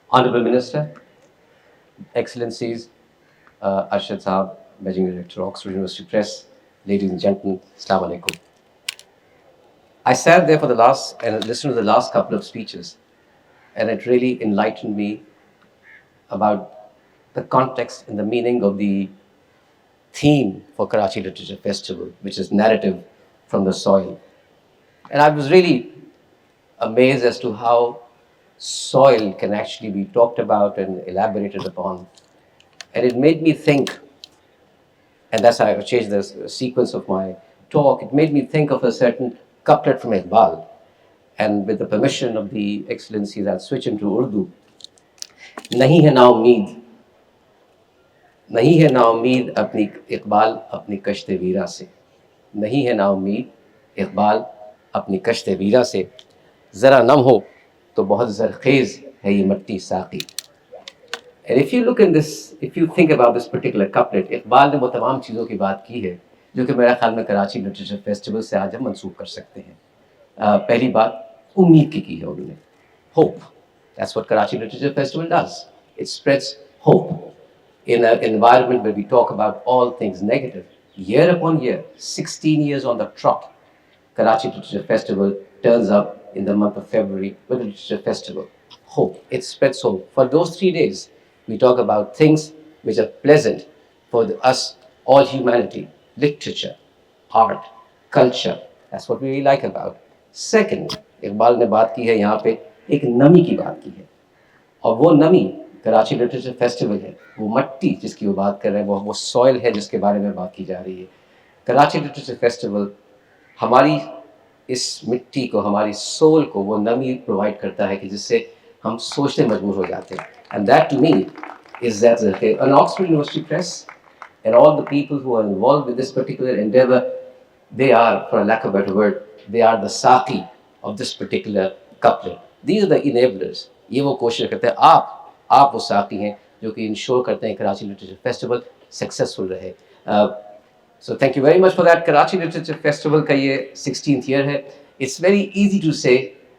Honorable Minister, Excellencies, Arshad Saab, Managing Director, Oxford University Press, ladies and gentlemen, Assalamu alaikum. I sat there for the last and listened to the last couple of speeches, and it really enlightened me about the context and the meaning of the theme for Karachi Literature Festival, which is narrative from the soil. And I was really amazed as to how soil can actually be talked about and elaborated upon. And it made me think, and that's how I changed the sequence of my talk, it made me think of a certain couplet from Iqbal. And with the permission of the Excellencies, I'll switch into Urdu. नहीं है ना उम्मीद नहीं है ना उम्मीद अपनी इकबाल अपनी कश्ते वीरा से नहीं है ना उम्मीद इकबाल अपनी कश्ते वीरा से ज़रा नम हो तो बहुत ज़रखेज़ है ये मट्टी साकी. And if you look in this, if you think about this particular couplet, Iqbal ने वो तमाम चीज़ों की बात की है जो कि मेरा ख्याल में कराची लिटरेचर फेस्टिवल से आज हम मंसूब कर सकते हैं. पहली बात उम्मीद की है उन्होंने, hope. That's what Karachi Literature Festival does. It spreads hope in an environment where we talk about all things negative. Year upon year, 16 years on the trot, Karachi Literature Festival turns up in the month of February with a literature festival. Hope. It spreads hope. For those 3 days, we talk about things which are pleasant for us, all humanity, literature, art, culture. That's what we really like about. Second, Iqbal ने बात की है यहाँ पे एक नमी की बात की है और वो नमी कराची लिटरेचर फेस्टिवल है, वो मट्टी जिसकी वो बात कर रहे हैं, वो सॉइल है जिसके बारे में बात की जा रही है. कराची लिटरेचर फेस्टिवल हमारी इस मिट्टी को, हमारी सोल को वो नमी प्रोवाइड करता है कि जिससे हम सोचने मजबूर हो जाते हैं. And that to me is that an Oxford University Press and all the people who are involved with this particular endeavor, they are, for lack of a better word, they are the saki of this particular couplet. These are the enablers. ये वो कोशिश करते हैं, आप वो साकी हैं जो कि इंश्योर करते हैं कराची लिटरेचर फेस्टिवल सक्सेसफुल रहे. So thank you very much for that. Karachi Literature Festival का ये 16th year है. It's very easy to say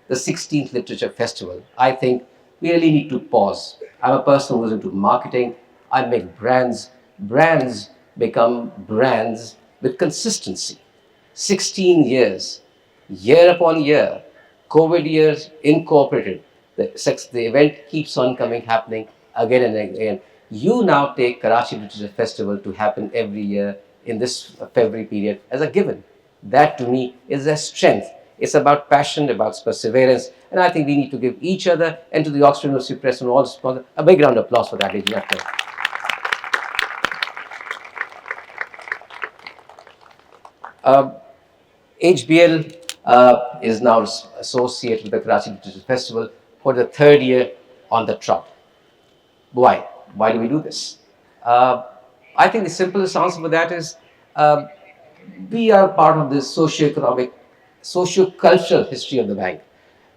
the 16th Literature Festival. I think we really need to pause. I'm a person who's into marketing. I make brands. Brands become brands with consistency. 16 years, year upon year, COVID years incorporated. The event keeps on happening again and again. You now take Karachi Literature Festival to happen every year in this February period as a given. That to me is a strength. It's about passion, about perseverance, and I think we need to give each other and to the Oxford University Press and all sponsors a big round of applause for that, ladies and gentlemen. HBL is now associated with the Karachi Literature Festival for the 3rd year on the trot. Why? Why do we do this? I think the simplest answer for that is we are part of the socio-economic, socio-cultural history of the bank.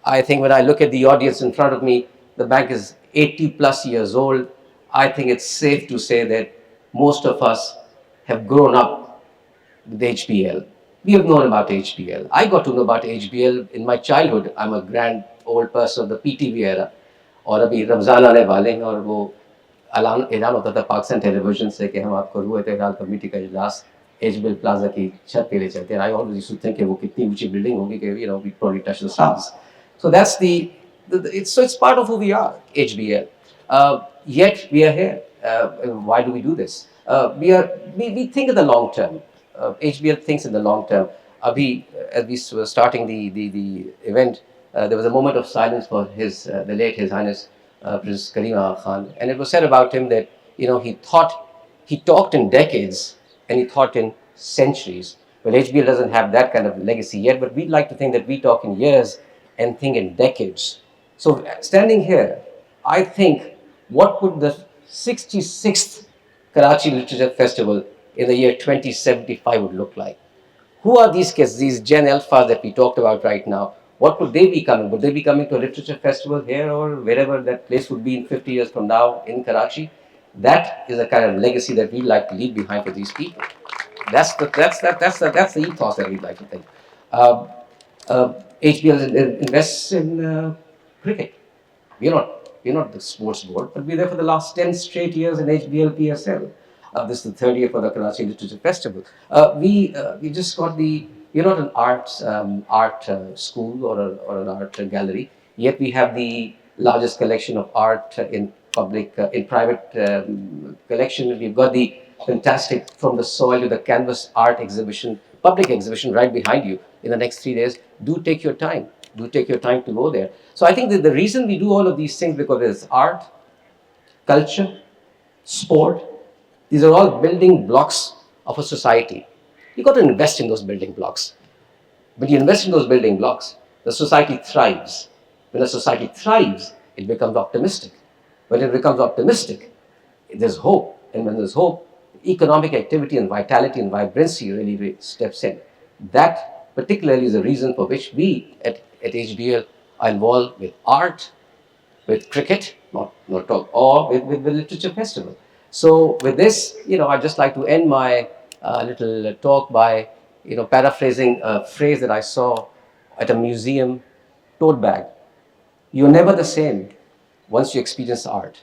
I think when I look at the audience in front of me, the bank is 80 plus years old. I think it's safe to say that most of us have grown up with HBL. We have known about HBL. I got to know about HBL in my childhood. I'm a grand old person of the PTV era. और अभी रमज़ान आने वाले हैं और वो ऐलान होता था पाकिस्तान टेलीविजन से कि हम आपको रूह एतकाल कमेटी का इजलास HBL प्लाजा की छत पे ले चलते हैं. I always used to think कि वो कितनी ऊंची बिल्डिंग होगी कि we probably touch the stars. So that's it's part of who we are, HBL. Yet we are here. Why do we do this? We think in the long term. HBL thinks in the long term. Abhi, as we were starting the event, there was a moment of silence for the late His Highness Prince Karim Aga Khan, and it was said about him that he talked in decades and he thought in centuries. Well, HBL doesn't have that kind of legacy yet, but we'd like to think that we talk in years and think in decades. So standing here, I think what would the 66th Karachi Literature Festival in the year 2075 would look like? Who are these kids, these Gen Alphas that we talked about right now? What would they be coming? Would they be coming to a literature festival here or wherever that place would be in 50 years from now in Karachi? That is a kind of legacy that we'd like to leave behind for these people. That's the ethos that we'd like to think. HBL invests in cricket. We're not the sports board, but we're there for the last 10 straight years in HBL PSL. This is the third year for the Karachi Literature Festival. We just got the, we're not an art school or an art gallery, yet we have the largest collection of art in private collection. We've got the fantastic From the Soil to the Canvas art exhibition, public exhibition right behind you in the next 3 days. Do take your time. Do take your time to go there. So I think that the reason we do all of these things because there's art, culture, sport. These are all building blocks of a society. You've got to invest in those building blocks. When you invest in those building blocks, the society thrives. When a society thrives, it becomes optimistic. When it becomes optimistic, there's hope. And when there's hope, economic activity and vitality and vibrancy really steps in. That particularly is the reason for which we at HBL are involved with art, with cricket, not talk, or with the literature festival. So with this, I'd just like to end my little talk by, paraphrasing a phrase that I saw at a museum tote bag. You're never the same once you experience art.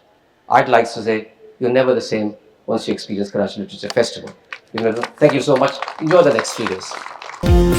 Art likes to say, you're never the same once you experience Karachi Literature Festival. Thank you so much. Enjoy the next 3 days.